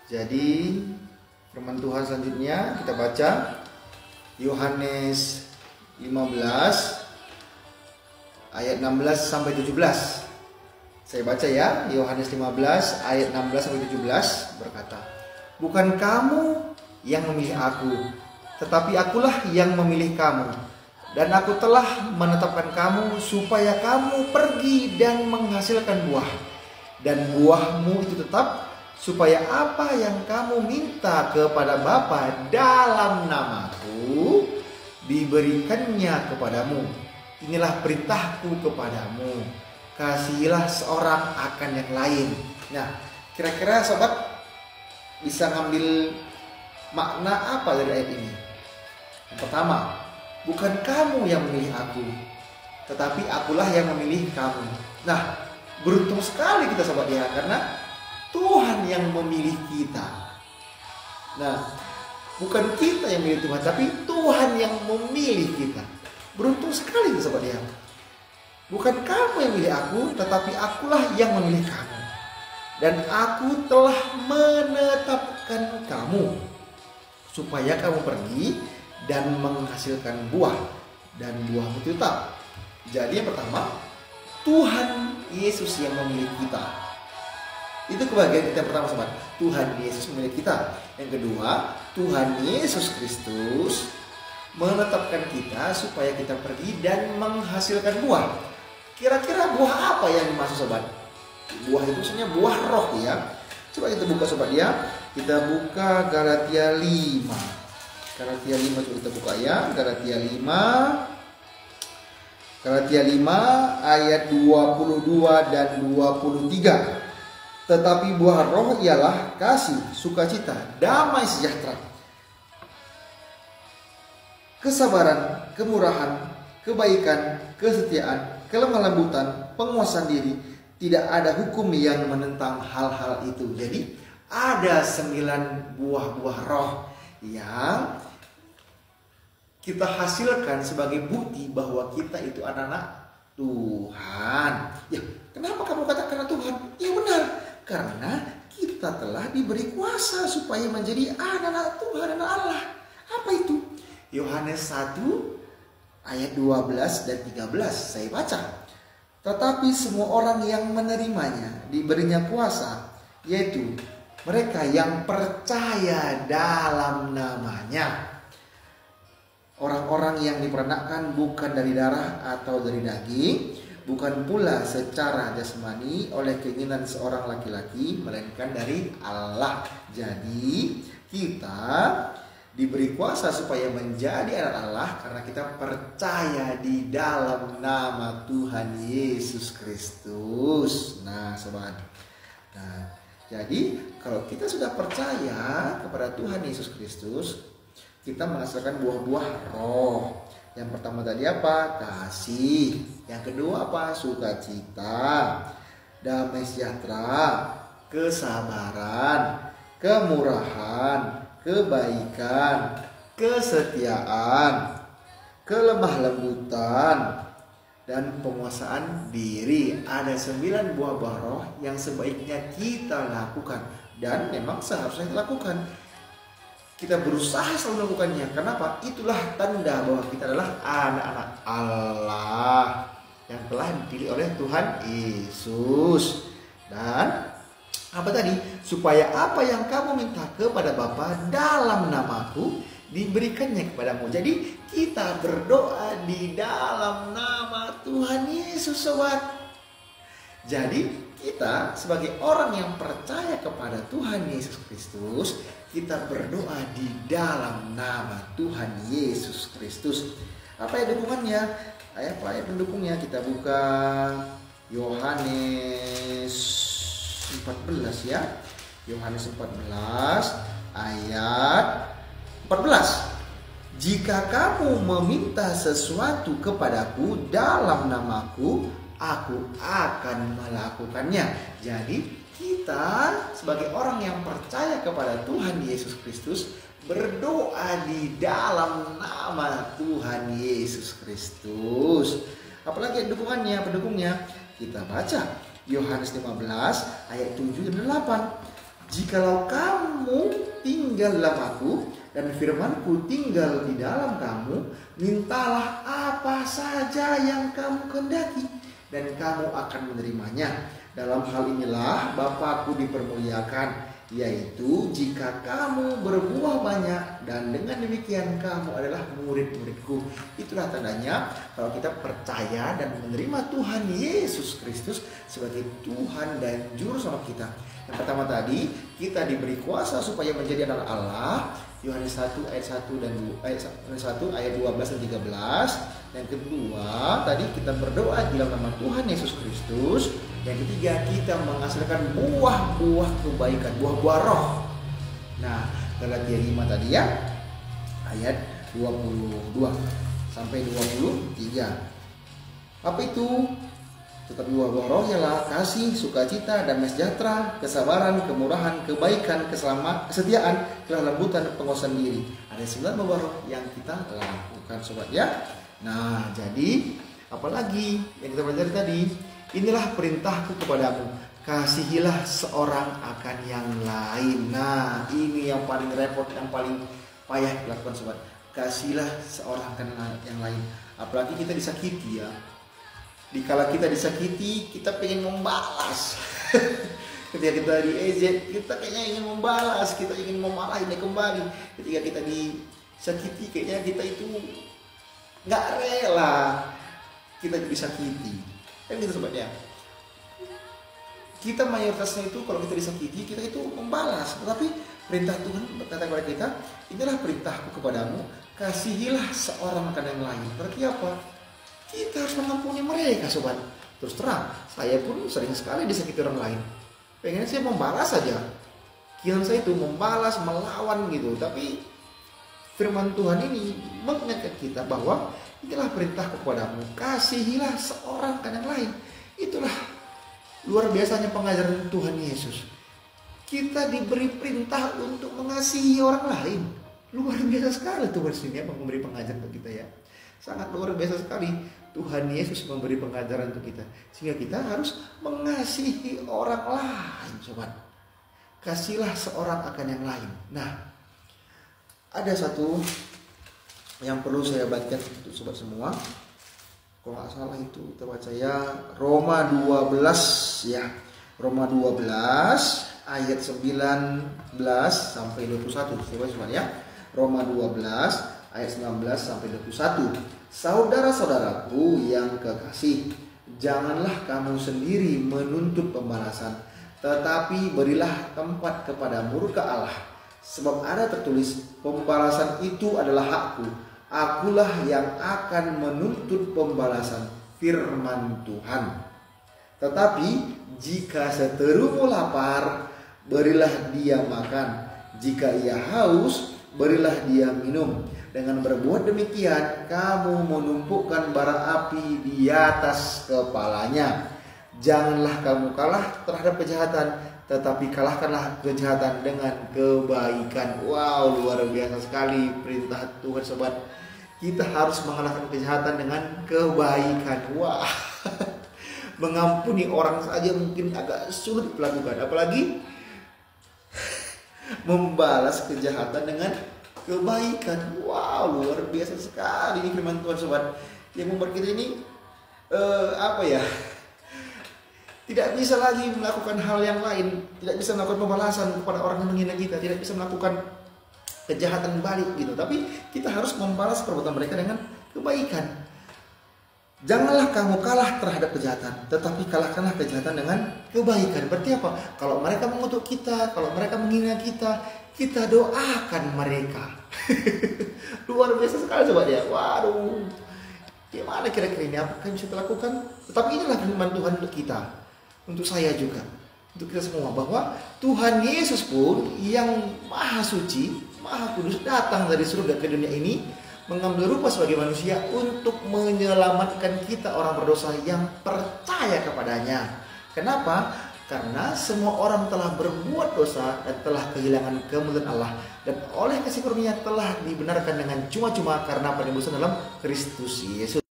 Jadi firman Tuhan selanjutnya kita baca Yohanes 15 ayat 16 sampai 17. Saya baca ya, Yohanes 15 ayat 16 sampai 17 berkata, "Bukan kamu yang memilih aku, tetapi akulah yang memilih kamu. Dan aku telah menetapkan kamu supaya kamu pergi dan menghasilkan buah. Dan buahmu itu tetap, supaya apa yang kamu minta kepada Bapa dalam namaku diberikannya kepadamu. Inilah perintahku kepadamu, kasihilah seorang akan yang lain." Nah, kira-kira sobat bisa ngambil makna apa dari ayat ini? Yang pertama, bukan kamu yang memilih aku, tetapi akulah yang memilih kamu. Nah, beruntung sekali kita sobat ya, karena Tuhan yang memilih kita. Nah, bukan kita yang memilih Tuhan, tapi Tuhan yang memilih kita. Beruntung sekali kita sobat ya. Bukan kamu yang memilih aku, tetapi akulah yang memilih kamu. Dan aku telah menetapkan kamu supaya kamu pergi dan menghasilkan buah, dan buahmu tetap. Jadi yang pertama, Tuhan Yesus yang memilih kita. Itu kebahagiaan kita yang pertama sobat. Tuhan Yesus memilih kita. Yang kedua, Tuhan Yesus Kristus menetapkan kita supaya kita pergi dan menghasilkan buah. Kira-kira buah apa yang dimaksud sobat? Buah itu maksudnya buah roh ya. Coba kita buka sobat ya. Kita buka Galatia 5. Galatia 5 coba kita buka ya. Galatia 5 ayat 22 dan 23. Tetapi buah roh ialah kasih, sukacita, damai sejahtera, kesabaran, kemurahan, kebaikan, kesetiaan, kelemah lembutan, penguasaan diri. Tidak ada hukum yang menentang hal-hal itu. Jadi ada 9 buah-buah roh yang kita hasilkan sebagai bukti bahwa kita itu anak-anak Tuhan. Ya, kenapa kamu katakan Tuhan? Ya benar, karena kita telah diberi kuasa supaya menjadi anak-anak Tuhan, anak Allah. Apa itu? Yohanes 1 ayat 12 dan 13 saya baca. Tetapi semua orang yang menerimanya diberinya kuasa, yaitu mereka yang percaya dalam namanya. Orang-orang yang diperanakkan bukan dari darah atau dari daging, bukan pula secara jasmani oleh keinginan seorang laki-laki, melainkan dari Allah. Jadi kita diberi kuasa supaya menjadi anak Allah karena kita percaya di dalam nama Tuhan Yesus Kristus. Nah sobat, jadi kalau kita sudah percaya kepada Tuhan Yesus Kristus, kita menghasilkan buah-buah roh. Yang pertama tadi apa? Kasih. Yang kedua apa? Sukacita, damai sejahtera, kesabaran, kemurahan, kebaikan, kesetiaan, kelemah lembutan, dan penguasaan diri. Ada 9 buah-buah roh yang sebaiknya kita lakukan, dan memang seharusnya kita lakukan. Kita berusaha selalu melakukannya. Kenapa? Itulah tanda bahwa kita adalah anak-anak Allah yang telah dipilih oleh Tuhan Yesus. Dan apa tadi? Supaya apa yang kamu minta kepada Bapa dalam namaku diberikannya kepadamu. Jadi kita berdoa di dalam nama Tuhan Yesus sobat. Jadi kita sebagai orang yang percaya kepada Tuhan Yesus Kristus, kita berdoa di dalam nama Tuhan Yesus Kristus. Apa ya dukungannya? Apa ya pendukungnya? Kita buka Yohanes 14 ya. Yohanes 14 ayat 14. Jika kamu meminta sesuatu kepadaku dalam namaku, aku akan melakukannya. Jadi kita sebagai orang yang percaya kepada Tuhan Yesus Kristus berdoa di dalam nama Tuhan Yesus Kristus. Apalagi dukungannya, pendukungnya? Kita baca Yohanes 15 ayat 7 dan 8. Jikalau kamu kamu tinggal dalam aku dan firmanku tinggal di dalam kamu, mintalah apa saja yang kamu kehendaki dan kamu akan menerimanya. Dalam hal inilah Bapakku dipermuliakan, yaitu jika kamu berbuah banyak, dan dengan demikian kamu adalah murid-muridku. Itulah tandanya kalau kita percaya dan menerima Tuhan Yesus Kristus sebagai Tuhan dan Juru Selamat kita. Yang pertama tadi, kita diberi kuasa supaya menjadi anak Allah. Yohanes 1 ayat 1 dan 1 ayat 12 dan 13. Yang kedua, tadi kita berdoa di dalam nama Tuhan Yesus Kristus. Yang ketiga, kita menghasilkan buah-buah kebaikan, buah-buah roh. Nah, Galatia 5 tadi ya, ayat 22 sampai 23. Apa itu? Tetapi buah-buah roh ialah kasih, sukacita, damai sejahtera, kesabaran, kemurahan, kebaikan, kesetiaan, kelembutan, penguasaan diri. Ada 9 buah roh yang kita lakukan, sobat ya. Nah, jadi apalagi yang kita pelajari tadi? Inilah perintahku kepadamu, kasihilah seorang akan yang lain. Nah, ini yang paling repot, yang paling payah dilakukan, sobat. Kasihilah seorang akan yang lain. Apalagi kita disakiti ya. Dikala kita disakiti, kita pengen membalas. Ketika kita diejek, kita kayaknya ingin membalas, kita ingin memarahin kembali. Ketika kita disakiti, kayaknya kita itu nggak rela kita disakiti. Kan gitu sobat ya. Kita mayoritasnya itu kalau kita disakiti, kita itu membalas. Tetapi perintah Tuhan berkata kepada kita, inilah perintahku kepadamu, kasihilah seorang akan yang lain. Berarti apa? Kita harus mengampuni mereka, sobat. Terus terang, saya pun sering sekali disakiti orang lain. Pengennya saya membalas saja. Kian saya itu membalas, melawan gitu. Tapi firman Tuhan ini mengingatkan kita bahwa inilah perintah kepadamu, kasihilah seorang akan yang lain. Itulah luar biasanya pengajaran Tuhan Yesus. Kita diberi perintah untuk mengasihi orang lain. Luar biasa sekali Tuhan sini ya, memberi pengajaran untuk kita ya. Sangat luar biasa sekali Tuhan Yesus memberi pengajaran untuk kita. Sehingga kita harus mengasihi orang lain, sobat. Kasihlah seorang akan yang lain. Nah, ada satu yang perlu saya bacakan untuk sobat semua. Kalau nggak salah itu kita baca ya, Roma 12 ya. Roma 12 ayat 19 sampai 21. Coba ya. Roma 12 ayat 19 sampai 21. Saudara-saudaraku yang kekasih, janganlah kamu sendiri menuntut pembalasan, tetapi berilah tempat kepada murka Allah. Sebab ada tertulis, pembalasan itu adalah hakku. Akulah yang akan menuntut pembalasan, firman Tuhan. Tetapi jika seterumu lapar, berilah dia makan. Jika ia haus, berilah dia minum. Dengan berbuat demikian, kamu menumpukan bara api di atas kepalanya. Janganlah kamu kalah terhadap kejahatan, tetapi kalahkanlah kejahatan dengan kebaikan. Wow, luar biasa sekali perintah Tuhan, sobat. Kita harus mengalahkan kejahatan dengan kebaikan. Wah, mengampuni orang saja mungkin agak sulit dilakukan, apalagi membalas kejahatan dengan kebaikan. Wow, luar biasa sekali ini firman Tuhan, sobat. Yang membuat kita ini tidak bisa lagi melakukan hal yang lain, tidak bisa melakukan pembalasan kepada orang yang menghina kita, tidak bisa melakukan kejahatan balik gitu. Tapi kita harus membalas perbuatan mereka dengan kebaikan. Janganlah kamu kalah terhadap kejahatan, tetapi kalahkanlah kejahatan dengan kebaikan. Berarti apa? Kalau mereka mengutuk kita, kalau mereka menghina kita, kita doakan mereka. Luar biasa sekali, sobat ya. Waduh, gimana kira-kira ini? Apa yang bisa kita lakukan? Tetapi inilah firman Tuhan untuk kita, untuk saya juga, untuk kita semua, bahwa Tuhan Yesus pun yang maha suci, maha kudus, datang dari surga ke dunia ini, mengambil rupa sebagai manusia untuk menyelamatkan kita orang berdosa yang percaya kepadanya. Kenapa? Karena semua orang telah berbuat dosa dan telah kehilangan kemuliaan Allah, dan oleh kasih karunia telah dibenarkan dengan cuma-cuma karena penebusan dalam Kristus Yesus.